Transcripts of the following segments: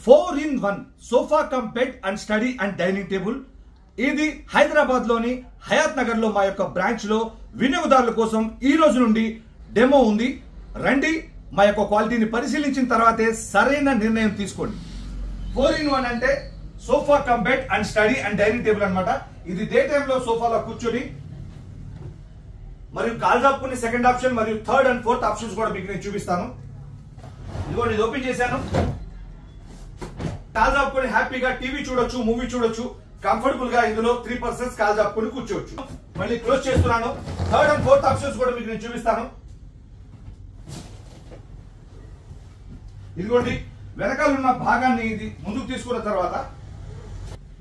4-in-1 sofa cum bed and study and dining table. ఇది హైదరాబాద్ లోని హయాత్ నగర్ లో మా యొక్క బ్రాంచ్ లో వినియోగదారుల కోసం ఈ రోజు నుండి డెమో ఉంది. రండి, మా యొక్క క్వాలిటీని పరిశీలించిన తర్వాతే సరైన నిర్ణయం తీసుకోండి. 4-in-1 అంటే sofa cum bed and study and dining table అన్నమాట. ఇది డే టైమ్ లో సోఫాలో కూర్చొని మరియు కాల్ జాపుకునే సెకండ్ ఆప్షన్ మరియు థర్డ్ అండ్ ఫోర్త్ ఆప్షన్స్ కూడా మీకు నేను చూపిస్తాను. ఇదిగోండి, ఇది ఓపెన్ చేశాను. కాల్ జాపుకొని హ్యాపీగా టీవీ చూడొచ్చు, మూవీ చూడొచ్చు. కంఫర్టబుల్ గా ఇందులో 3 పర్సన్స్ కాల్ జాపుకొని కూర్చోవచ్చు. మళ్ళీ క్లోజ్ చేస్తున్నాను. థర్డ్ అండ్ ఫోర్త్ ఆప్షన్స్ కూడా మీకు నేను చూపిస్తాను. ఇదిగోండి, వెనకాల ఉన్న భాగాన్ని ఇది ముందుకు తీసుకున్న తర్వాత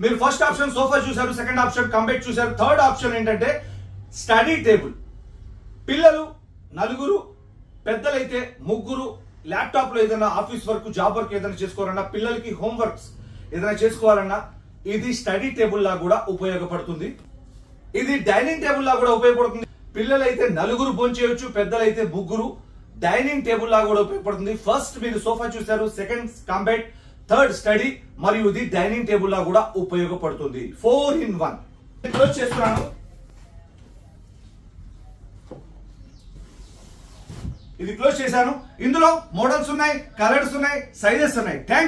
మీరు ఫస్ట్ ఆప్షన్ సోఫా చూశారు, సెకండ్ ఆప్షన్ కంబెడ్ చూశారు. థర్డ్ ఆప్షన్ ఏంటంటే స్టడీ టేబుల్. పిల్లలు 4, పెద్దలైతే 3 ల్యాప్టాప్ లో ఏదైనా ఆఫీస్ వర్క్, జాబ్ వర్క్ ఏదైనా చేసుకోవాలన్నా, పిల్లలకి హోమ్ వర్క్స్ ఏదైనా చేసుకోవాలన్నా ఇది స్టడీ టేబుల్ లా కూడా ఉపయోగపడుతుంది. ఇది డైనింగ్ టేబుల్ లా కూడా ఉపయోగపడుతుంది. పిల్లలైతే 4 భోంచేయొచ్చు, పెద్దలైతే 3 డైనింగ్ టేబుల్ లా కూడా ఉపయోగపడుతుంది. ఫస్ట్ మీరు సోఫా చూశారు, సెకండ్ కంబెడ్, థర్డ్ స్టడీ, మరియు ఇది డైనింగ్ టేబుల్ లా కూడా ఉపయోగపడుతుంది. 4-in-1 క్లోజ్ చేస్తున్నాను. ఇది క్లోజ్ చేశాను. ఇందులో మోడల్స్ ఉన్నాయి, కలర్స్ ఉన్నాయి, సైజెస్ ఉన్నాయి. Thank you.